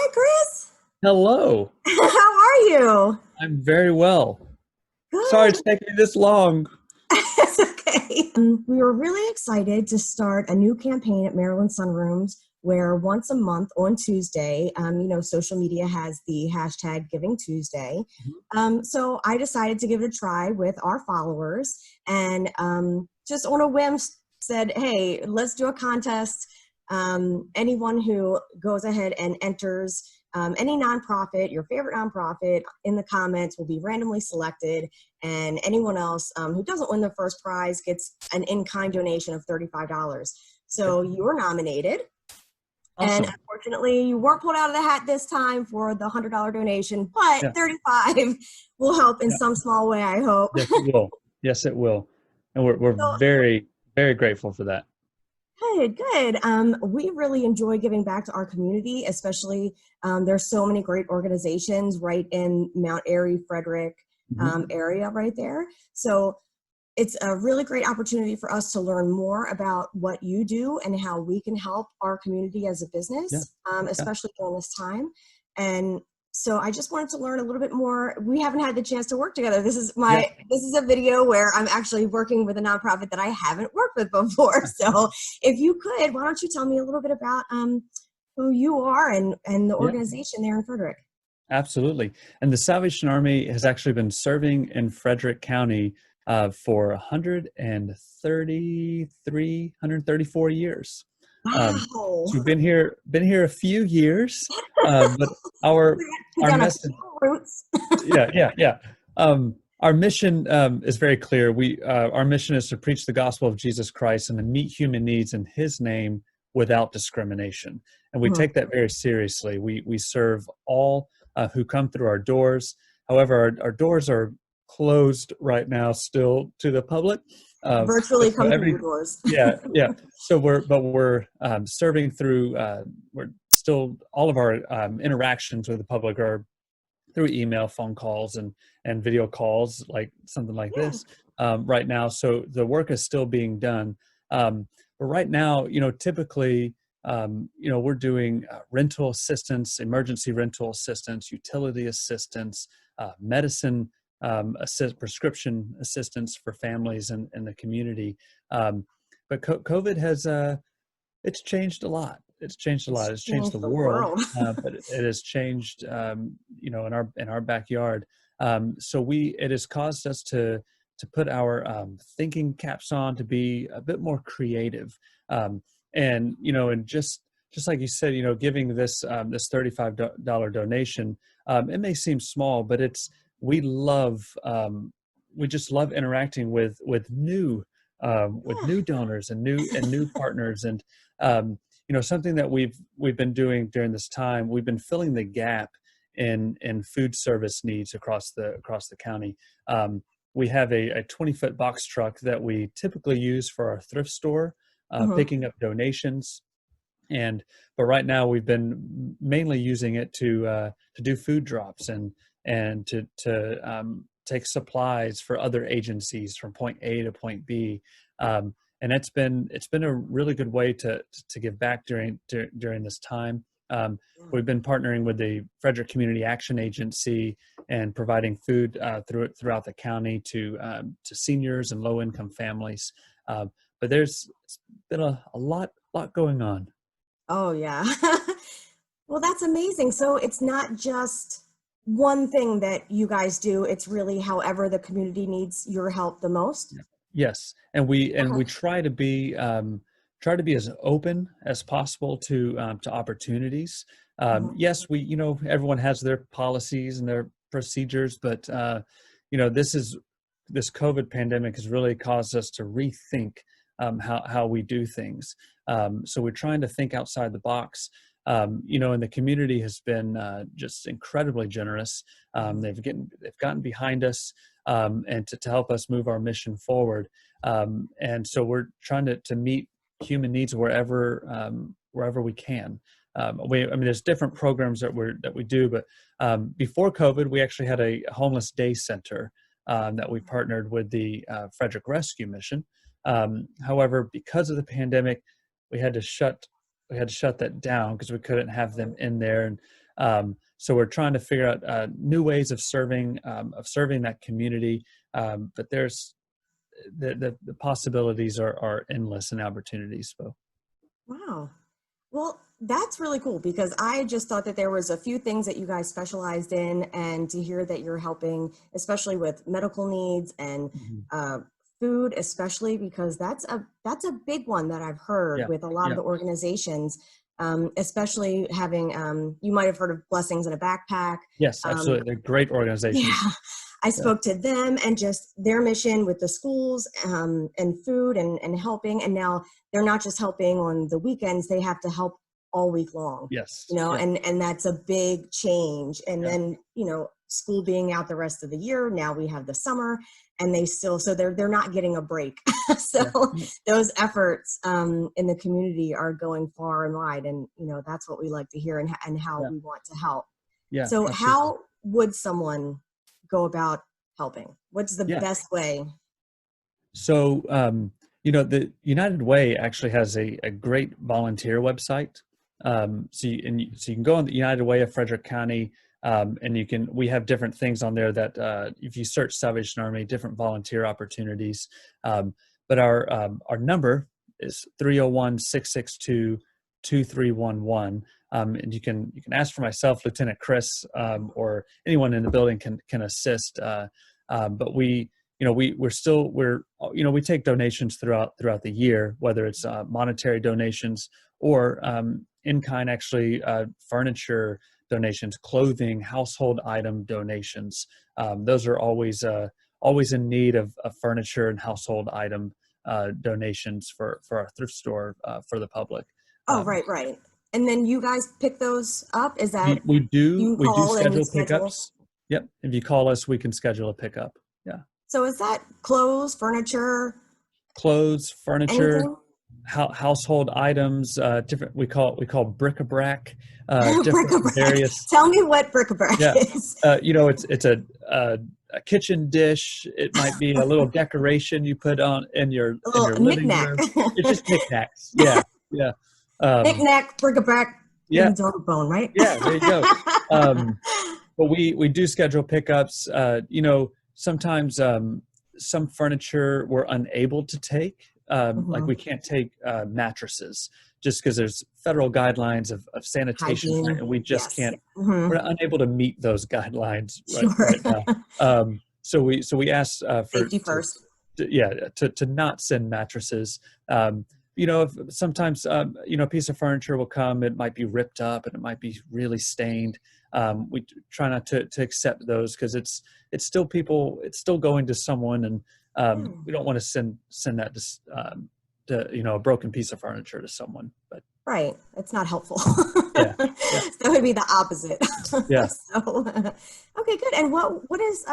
Hi, Chris. Hello. How are you? I'm very well. Sorry Good. it's taking me this long. It's okay. We were really excited to start a new campaign at Maryland Sunrooms where once a month on Tuesday, social media has the hashtag Giving Tuesday. Mhm. So I decided to give it a try with our followers and just on a whim said, hey, let's do a contest. Anyone who goes ahead and enters any nonprofit, your favorite nonprofit, in the comments will be randomly selected, and anyone else who doesn't win the first prize gets an in-kind donation of $35. Okay. So you were nominated, and Awesome. unfortunately, you weren't pulled out of the hat this time for the $100 donation, but Yeah. 35 will help in Yeah. some small way, I hope. Yes, it will. Yes, it will. And we're So very, very grateful for that. good, good. We really enjoy giving back to our community, especially there's so many great organizations right in Mount Airy, Frederick Mhm. area right there. So it's a really great opportunity for us to learn more about what you do and how we can help our community as a Yeah. business, Yeah. especially during this time. And so I just wanted to learn a little bit more. We haven't had the chance to work together. Yeah. This is a video where I'm actually working with a nonprofit that I haven't worked with before. So if you could, why don't you tell me a little bit about who you are and the Yeah. organization there in Frederick? Absolutely. And the Salvation Army has actually been serving in Frederick County for 134 years. Wow. So we've been here a few years, but our We our got a message, few roots. yeah, yeah, yeah. Our mission is very clear. Our mission is to preach the gospel of Jesus Christ and to meet human needs in His name without discrimination, and we Mhm. take that very seriously. We serve all who come through our doors. However, our doors are closed right now, still to the public. But Virtually so come through your doors. yeah, yeah. So we're serving through. We're still all of our interactions with the public are through email, phone calls, and video calls, like something like Yeah. this right now. So the work is still being done. But right now, typically, we're doing rental assistance, emergency rental assistance, utility assistance, medicine prescription assistance for families in the community. Um, but COVID has it's changed a lot. It's changed a It's lot. It's changed the changed the world, world. but it has changed, in our backyard. So it has caused us to put our thinking caps on, to be a bit more creative, and just like you said, giving this $35 donation. It may seem small, but we love we just love interacting with new donors and new partners. And something that we've been doing during this time, we've been filling the gap in food service needs across the county. We have a 20-foot box truck that we typically use for our thrift store, Hmm. picking up donations. But right now we've been mainly using it to do food drops and to take supplies for other agencies from point A to point B. And it's been a really good way to give back during this time. We've been partnering with the Frederick Community Action Agency and providing food throughout the county to seniors and low income families. But there's been a lot going on. Oh, yeah. Well, that's amazing. So it's not just one thing that you guys do, it's really however the community needs your help the most. Yeah. Yes, and we Okay. try to be as open as possible to opportunities. Mhm. Yes, everyone has their policies and their procedures, but this COVID pandemic has really caused us to rethink how we do things. So we're trying to think outside the box. And the community has been just incredibly generous. Mhm. They've gotten behind us and to help us move our mission forward. And so we're trying to meet human needs wherever we can. There's different programs that we do, but before COVID, we actually had a homeless day center that we partnered with the Frederick Rescue Mission. However, because of the pandemic, we had to shut that down because we couldn't have them in there. And So we're trying to figure out new ways of serving that community. But there's the possibilities are endless in opportunities. So. Wow. Well, that's really cool because I just thought that there was a few things that you guys specialized in, and to hear that you're helping, especially with medical needs and food, especially because that's a big one that I've heard with a lot of the organizations, especially having, you might have heard of Blessings in a Backpack. Yes, absolutely. They're great organizations. Yeah. I spoke to them and just their mission with the schools and food and helping. And now they're not just helping on the weekends, they have to help all week long. Yes. And that's a big change. And then, school being out the rest of the year, now we have the summer and so they're not getting a break. So those efforts in the community are going far and wide. And, that's what we like to hear and how we want to help. Yeah. So absolutely. how would someone go about helping? What's the best way? So, the United Way actually has a great volunteer website. So you can go on the United Way of Frederick County, and we have different things on there that if you search Salvation Army, different volunteer opportunities. But our number is 301-662-2311. And you can ask for myself, Lieutenant Chris, or anyone in the building can assist. But we take donations throughout the year, whether it's monetary donations or in-kind, actually furniture donations, clothing, household item donations. Those are always in need of furniture and household item donations for our thrift store for the public. Oh, right. And then you guys pick those up? Is that we do schedule schedule? pickups? Yep. If you call us, we can schedule a pickup. Yeah. So is that clothes, furniture, anything? Household items, different. We call bric-a-brac. Bric-a-brac. Various. Tell me what bric-a-brac is. It's a knickknack dish. It might be a little decoration you put on in your living room. It's just knickknacks. Yeah. Knickknack, bric-a-brac, dog bone, right? Yeah, there you go. But we do schedule pickups. Sometimes some furniture we're unable to take. Like we can't take mattresses just because there's federal guidelines of sanitation, hygiene, and we just can't. We're unable to meet those guidelines right now. So we ask for safety first. To not send mattresses. If sometimes a piece of furniture will come, it might be ripped up and it might be really stained. We try not to accept those because it's still people, it's still going to someone, and we don't want to send that to a broken piece of furniture to someone. But right, it's not helpful. Yeah. That would be the opposite. Yeah. So, okay, good. And what is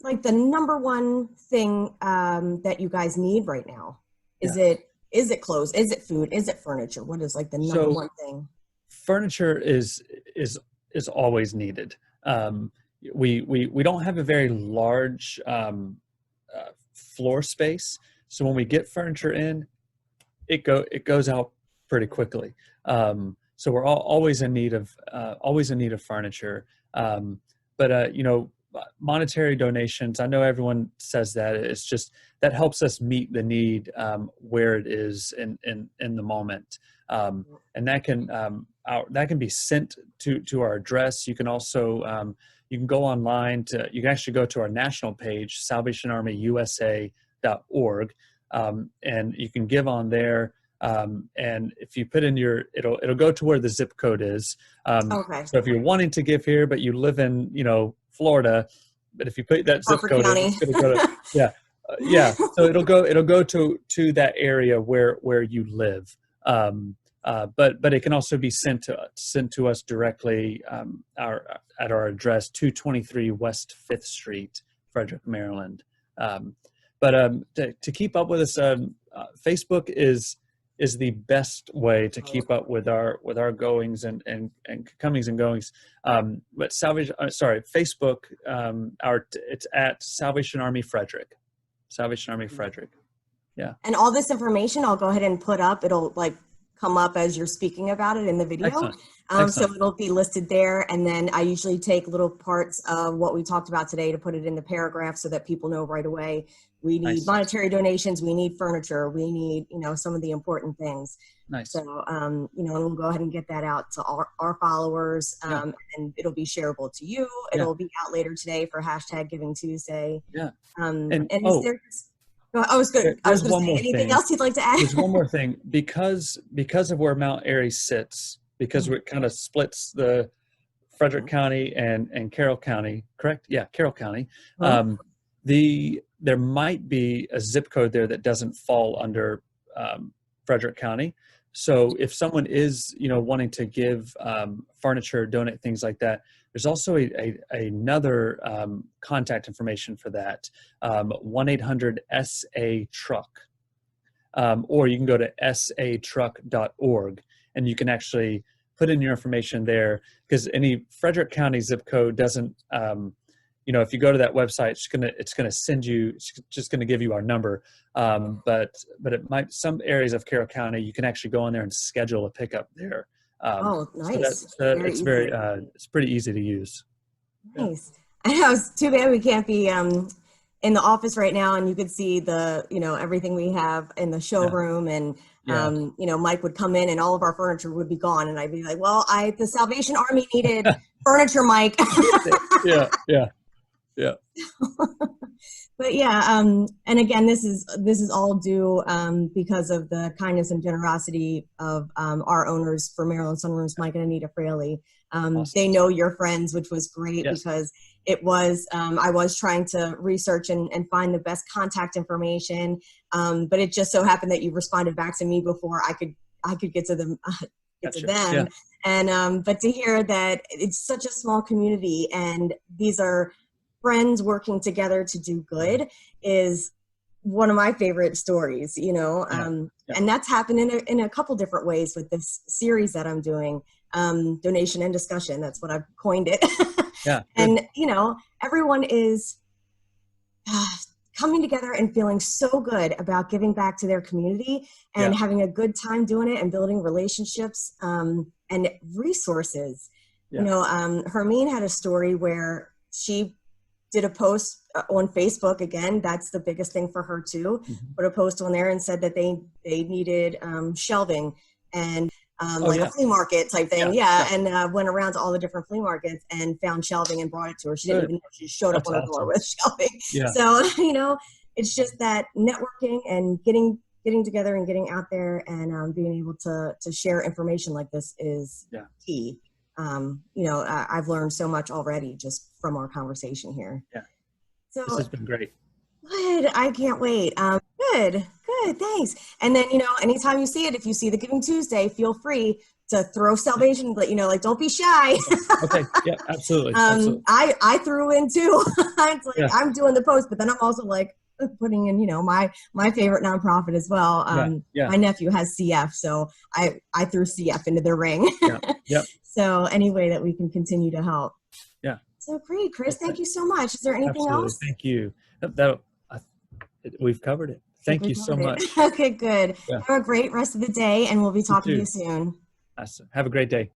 like the number one thing that you guys need right now? Is it clothes? Is it food? Is it furniture? What is like the number one thing? Furniture is always needed. We don't have a very large floor space, so when we get furniture in, it goes out pretty quickly. So we're always in need of furniture. But monetary donations, I know everyone says that, it's just that helps us meet the need where it is in the moment, and that can be sent to our address. You can also you can go online you can actually go to our national page, salvationarmyusa.org, and you can give on there. And if you put in it'll go to where the zip code is. Okay. So if you're wanting to give here, but you live in, Florida, but if you put that zip code in, it's going to go to, So it'll go to that area where you live. But it can also be sent to us directly, at our address, 223 West 5th Street, Frederick, Maryland. To keep up with us, Facebook is the best way to keep up with our goings and comings and goings. But Facebook, it's at Salvation Army Frederick. Salvation Army Frederick. Yeah. And all this information I'll go ahead and put up. It'll like come up as you're speaking about it in the video. Excellent. So Excellent. it'll be listed there. And then I usually take little parts of what we talked about today to put it in the paragraph so that people know right away. We need Nice. monetary donations. We need furniture. We need, some of the important things. Nice. So, and we'll go ahead and get that out to our followers, Yeah. and it'll be shareable to you. Yeah. It'll be out later today for #GivingTuesday. Yeah. And oh, is there, I was going to say, anything else you'd like to add? There's one more thing. Because of where Mount Airy sits, because it kind of splits the Frederick County and Carroll County, correct? Yeah, Carroll County. There might be a zip code there that doesn't fall under Frederick County. So if someone is, wanting to give furniture, donate things like that, there's also another contact information for that, 1-800-SA-TRUCK. Or you can go to satruck.org, and you can actually put in your information there, because any Frederick County zip code doesn't, if you go to that website, it's gonna send you, it's just gonna give you our number. But it might, some areas of Carroll County, you can actually go in there and schedule a pickup there. Nice. So it's pretty easy to use. Nice. I know, it's too bad we can't be in the office right now, and you could see the, everything we have in the showroom, and Mike would come in and all of our furniture would be gone, and I'd be like, well, the Salvation Army needed furniture, Mike. Yeah. But yeah, and again, this is all due because of the kindness and generosity of our owners for Maryland Sunrooms, Mike and Anita Fraley. Awesome. They know your friends, which was great. Yes. Because it was, I was trying to research and find the best contact information, but it just so happened that you responded back to me before I could get to them. Gotcha. To them. Yeah. And but to hear that it's such a small community and these are friends working together to do good is one of my favorite stories, and that's happened in a couple different ways with this series that I'm doing, donation and discussion. That's what I've coined it. Yeah. And, everyone is coming together and feeling so good about giving back to their community and having a good time doing it and building relationships and resources. Yeah. Hermine had a story where she did a post on Facebook. Again, that's the biggest thing for her too. Mm-hmm. Put a post on there and said that they needed shelving and a flea market type thing. And went around to all the different flea markets and found shelving and brought it to her. She didn't even know she showed up on her door with shelving. Yeah. So, it's just that networking and getting together and getting out there and being able to share information like this is key. I've learned so much already just from our conversation here. Yeah. So this has been great. Good. I can't wait. Good. Thanks. And then, anytime you see it, if you see the Giving Tuesday, feel free to throw salvation, but don't be shy. Okay. Yeah, absolutely. I threw in too. It's like, I'm doing the post, but then I'm also like putting in, my favorite nonprofit as well. My nephew has CF, so I threw CF into the ring. Yeah. So any way that we can continue to help. Yeah. So great, Chris. Thank you so much. Is there anything else? Thank you. We've covered it. Thank you so much. Okay, good. Yeah. Have a great rest of the day, and we'll be talking to you soon. Awesome. Have a great day.